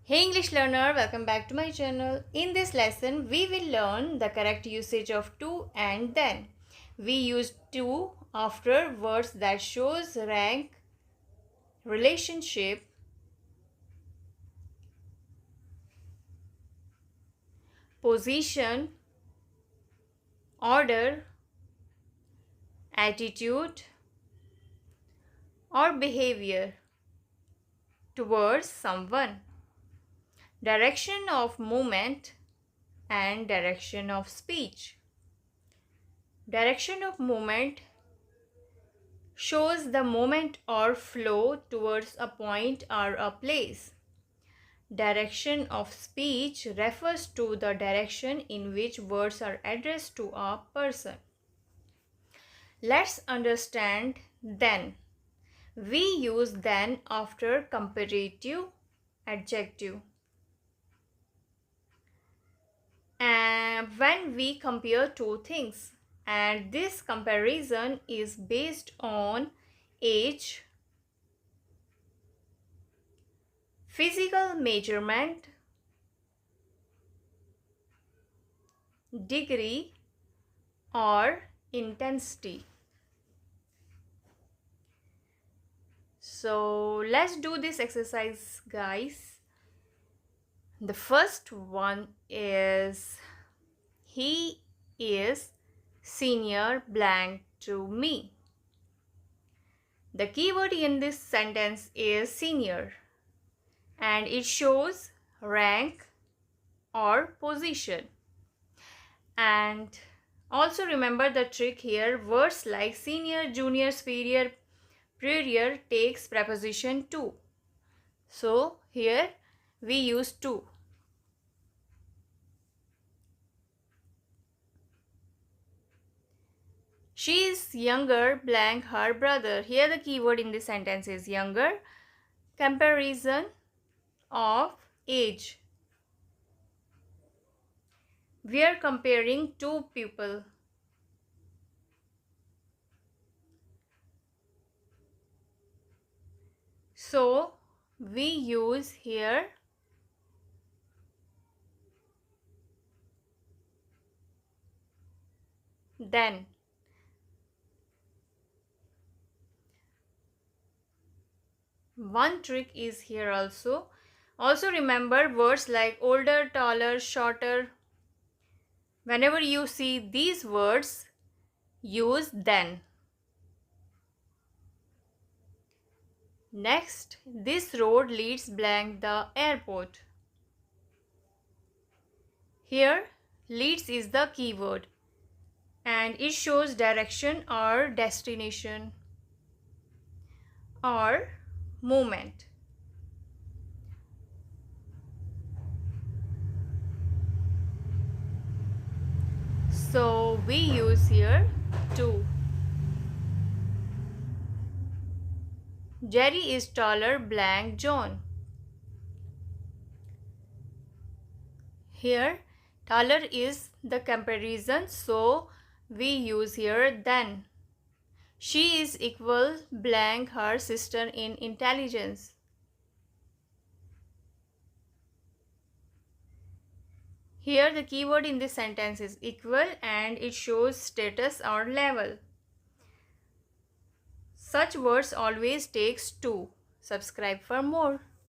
Hey English learner, welcome back to my channel. In this lesson, we will learn the correct usage of to and then. We use to after words that shows rank, relationship, position, order, attitude, or behavior towards someone, direction of movement, and direction of speech. Direction of movement shows the movement or flow towards a point or a place. Direction of speech refers to the direction in which words are addressed to a person. Let's understand then. We use then after comparative adjective. And when we compare two things, and this comparison is based on age, physical measurement, degree, or intensity. So let's do this exercise, guys. The first one is he is senior blank to me. The keyword in this sentence is senior and it shows rank or position. And also remember the trick here, words like senior, junior, superior, prior takes preposition to. So here we use to. She is younger blank her brother. Here the keyword in this sentence is younger. Comparison of age. We are comparing two people. So we use here then. One trick is here also. Also remember words like older, taller, shorter. Whenever you see these words, use then. Next, this road leads blank the airport. Here, leads is the keyword and it shows direction or destination or movement. So we use here to. Jerry is taller blank John. Here taller is the comparison, so we use here then. She is equal blank her sister in intelligence. Here the keyword in this sentence is equal and it shows status or level. Such words always takes to. Subscribe for more.